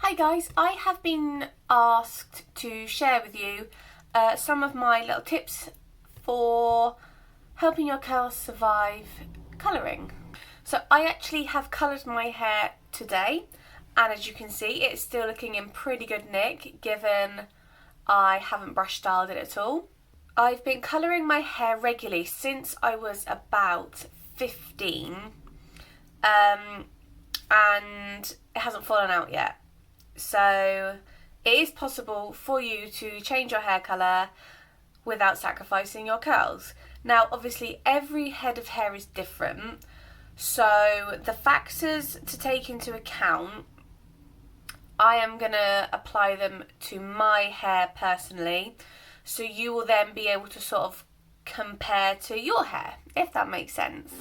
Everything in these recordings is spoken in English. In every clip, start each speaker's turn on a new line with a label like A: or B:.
A: Hi guys, I have been asked to share with you some of my little tips for helping your curls survive colouring. So I actually have coloured my hair today, and as you can see it's still looking in pretty good nick given I haven't brush styled it at all. I've been colouring my hair regularly since I was about 15 and it hasn't fallen out yet. So it is possible for you to change your hair colour without sacrificing your curls. Now obviously every head of hair is different, so the factors to take into account, I am going to apply them to my hair personally, so you will then be able to sort of compare to your hair, if that makes sense.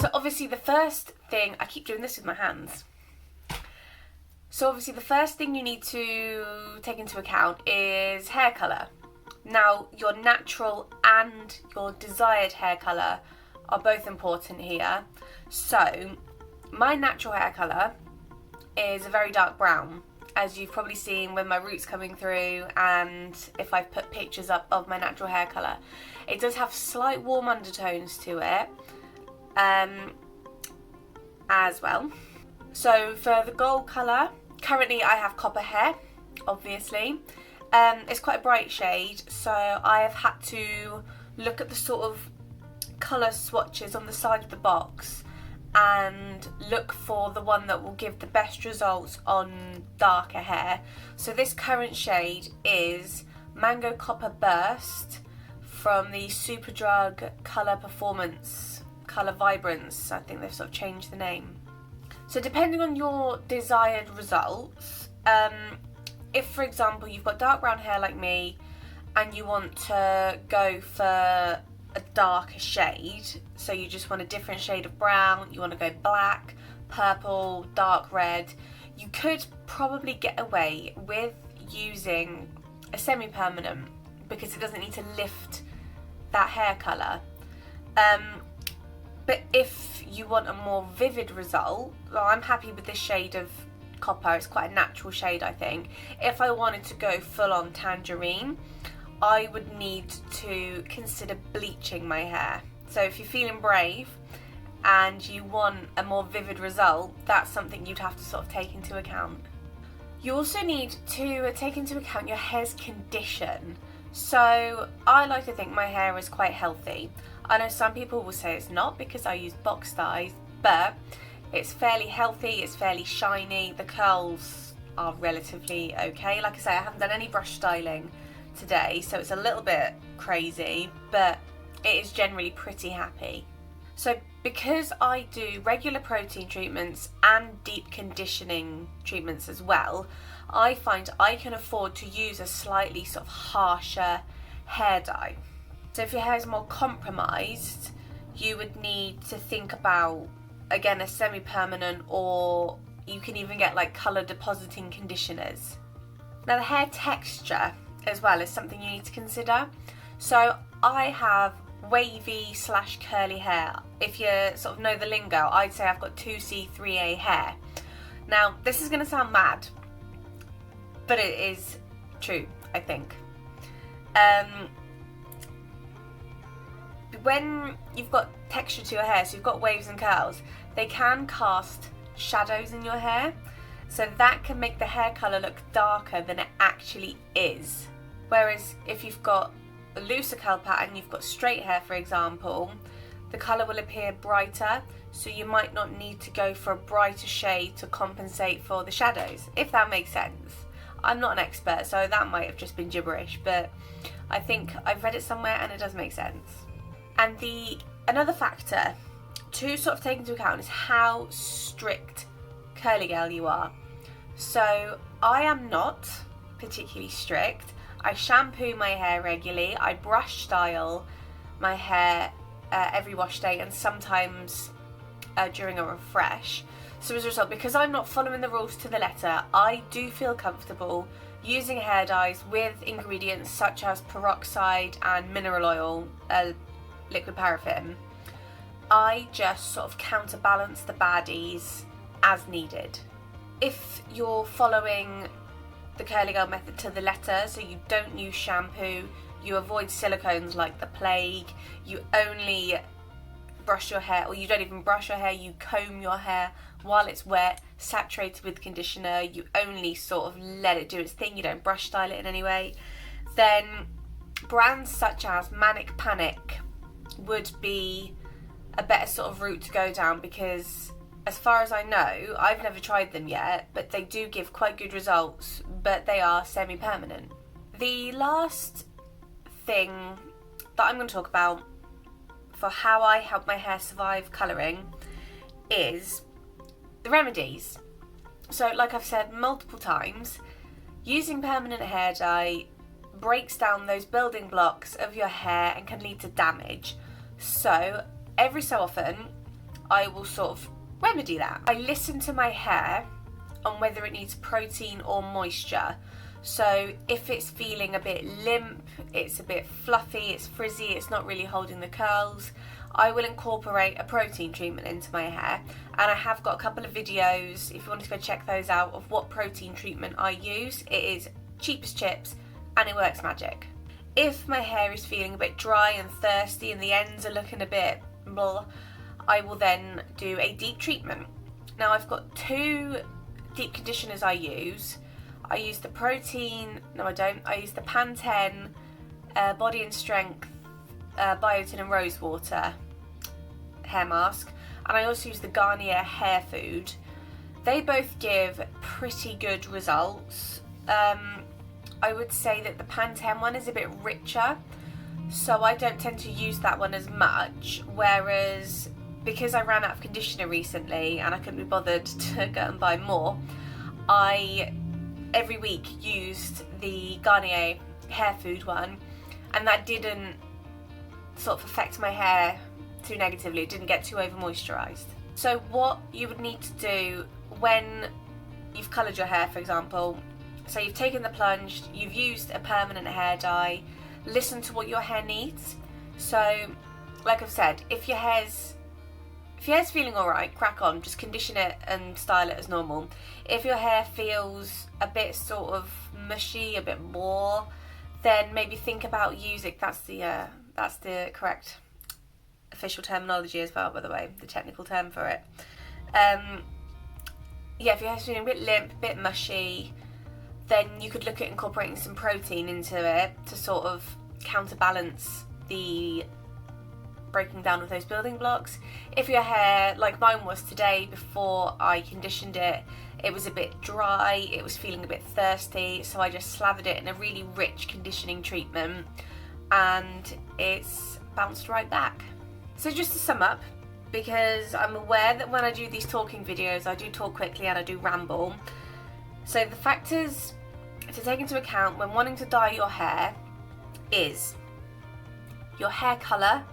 A: So obviously the first thing, I keep doing this with my hands. So obviously the first thing you need to take into account is hair colour. Now your natural and your desired hair colour are both important here. So my natural hair colour is a very dark brown, as you've probably seen with my roots coming through, and if I've put pictures up of my natural hair colour. It does have slight warm undertones to it as well. So for the gold colour, currently I have copper hair, obviously. It's quite a bright shade, so I have had to look at the sort of colour swatches on the side of the box and look for the one that will give the best results on darker hair. So this current shade is Mango Copper Burst from the Superdrug Colour Performance Colour Vibrance. I think they've sort of changed the name. So depending on your desired results, if for example you've got dark brown hair like me and you want to go for a darker shade, so you just want a different shade of brown, you want to go black, purple, dark red, you could probably get away with using a semi-permanent because it doesn't need to lift that hair colour. But if you want a more vivid result, well, I'm happy with this shade of copper. It's quite a natural shade, I think. If I wanted to go full on tangerine, I would need to consider bleaching my hair. So if you're feeling brave and you want a more vivid result, that's something you'd have to sort of take into account. You also need to take into account your hair's condition. So I like to think my hair is quite healthy. I know some people will say it's not because I use box dyes, but it's fairly healthy, it's fairly shiny, the curls are relatively okay. Like I say, I haven't done any brush styling today, so it's a little bit crazy, but it is generally pretty happy. So because I do regular protein treatments and deep conditioning treatments as well, I find I can afford to use a slightly sort of harsher hair dye. So if your hair is more compromised, you would need to think about, again, a semi-permanent, or you can even get like colour depositing conditioners. Now the hair texture as well is something you need to consider. So I have wavy / curly hair. If you sort of know the lingo, I'd say I've got 2C, 3A hair. Now this is going to sound mad, but it is true, I think. When you've got texture to your hair, so you've got waves and curls, they can cast shadows in your hair, so that can make the hair colour look darker than it actually is. Whereas if you've got a looser curl pattern, you've got straight hair for example, the colour will appear brighter, so you might not need to go for a brighter shade to compensate for the shadows, if that makes sense. I'm not an expert, so that might have just been gibberish, but I think I've read it somewhere and it does make sense. And another factor to sort of take into account is how strict curly girl you are. So I am not particularly strict. I shampoo my hair regularly, I brush style my hair every wash day, and sometimes during a refresh. So as a result, because I'm not following the rules to the letter, I do feel comfortable using hair dyes with ingredients such as peroxide and mineral oil, liquid paraffin. I just sort of counterbalance the baddies as needed. If you're following the Curly Girl method to the letter, so you don't use shampoo, you avoid silicones like the plague, you only brush your hair, or you don't even brush your hair, you comb your hair while it's wet, saturated with conditioner, you only sort of let it do its thing, you don't brush style it in any way, then brands such as Manic Panic would be a better sort of route to go down, because as far as I know, I've never tried them yet, but they do give quite good results, but they are semi-permanent. The last thing that I'm going to talk about for how I help my hair survive colouring is the remedies. So like I've said multiple times, using permanent hair dye breaks down those building blocks of your hair and can lead to damage. So every so often I will sort of remedy that. I listen to my hair on whether it needs protein or moisture. So if it's feeling a bit limp, it's a bit fluffy, it's frizzy, it's not really holding the curls, I will incorporate a protein treatment into my hair. And I have got a couple of videos, if you want to go check those out, of what protein treatment I use. It is cheap as chips and it works magic. If my hair is feeling a bit dry and thirsty and the ends are looking a bit blah, I will then do a deep treatment. Now I've got 2 deep conditioners I use. I use the protein, no I don't, I use the Pantene Body and Strength Biotin and Rose Water hair mask, and I also use the Garnier Hair Food. They both give pretty good results. I would say that the Pantene one is a bit richer, so I don't tend to use that one as much, whereas because I ran out of conditioner recently and I couldn't be bothered to go and buy more, I every week used the Garnier Hair Food one, and that didn't sort of affect my hair too negatively. It didn't get too over moisturised. So what you would need to do when you've coloured your hair, for example, so you've taken the plunge, you've used a permanent hair dye, listen to what your hair needs. So like I've said, if your hair's feeling alright, crack on, just condition it and style it as normal. If your hair feels a bit sort of mushy, a bit more, then maybe think about using, that's the correct official terminology as well, by the way, the technical term for it. Yeah, if your hair's feeling a bit limp, a bit mushy, then you could look at incorporating some protein into it to sort of counterbalance the breaking down of those building blocks. If your hair, like mine was today before I conditioned it, it was a bit dry, it was feeling a bit thirsty, so I just slathered it in a really rich conditioning treatment and it's bounced right back. So just to sum up, because I'm aware that when I do these talking videos I do talk quickly and I do ramble, so the factors to take into account when wanting to dye your hair is your hair colour,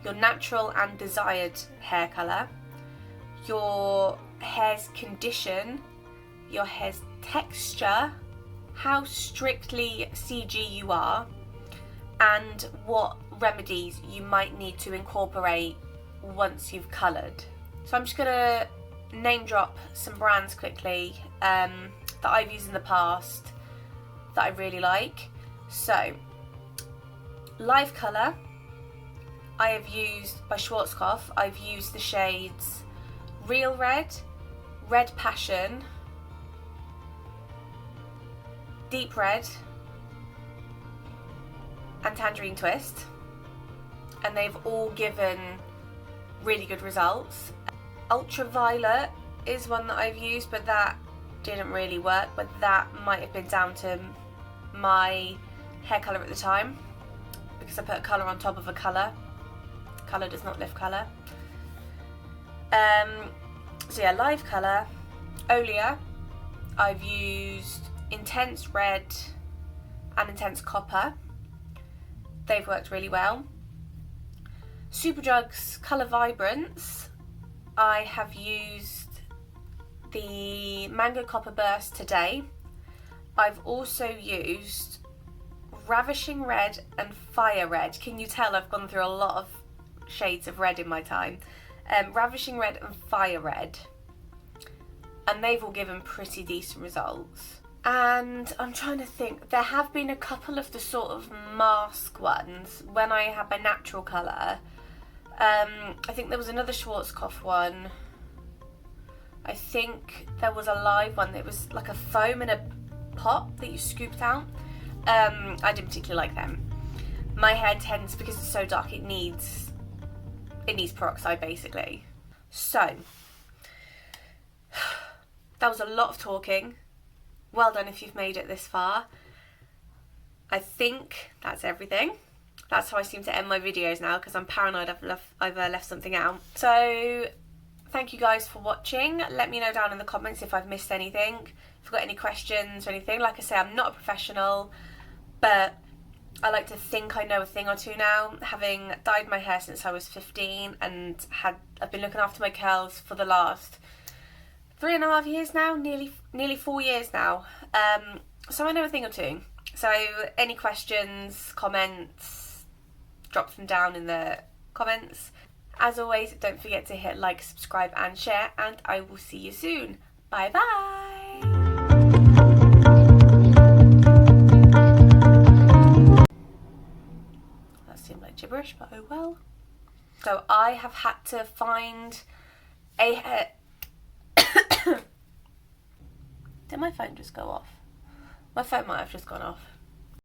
A: your natural and desired hair colour, your hair's condition, your hair's texture, how strictly CG you are, and what remedies you might need to incorporate once you've coloured. So I'm just going to name drop some brands quickly that I've used in the past that I really like. So Live Colour, I have used by Schwarzkopf. I've used the shades Real Red, Red Passion, Deep Red and Tangerine Twist, and they've all given really good results. Ultraviolet is one that I've used, but that didn't really work, but that might have been down to my hair colour at the time, because I put a colour on top of a colour. Colour does not lift colour. So yeah, Live Colour. Olea, I've used Intense Red and Intense Copper. They've worked really well. Superdrug's Colour Vibrance, I have used the Mango Copper Burst today. I've also used Ravishing Red and Fire Red. Can you tell I've gone through a lot of shades of red in my time. Ravishing Red and Fire Red. And they've all given pretty decent results. And I'm trying to think, there have been a couple of the sort of mask ones when I had my natural colour. I think there was another Schwarzkopf one. I think there was a live one that was like a foam in a pot that you scooped out. I didn't particularly like them. My hair tends, because it's so dark, it needs peroxide basically. So that was a lot of talking. Well done if you've made it this far. I think that's everything. That's how I seem to end my videos now, because I'm paranoid I've left something out. So thank you guys for watching. Let me know down in the comments if I've missed anything, if you've got any questions or anything. Like I say, I'm not a professional, but I like to think I know a thing or two now, having dyed my hair since I was 15 and I've been looking after my curls for the last 3.5 years now, nearly 4 years now. So I know a thing or two. So any questions, comments, drop them down in the comments. As always, don't forget to hit like, subscribe and share, and I will see you soon. Bye bye! That seemed like gibberish, but oh well. So I have had to find a hair... Did my phone just go off? My phone might have just gone off.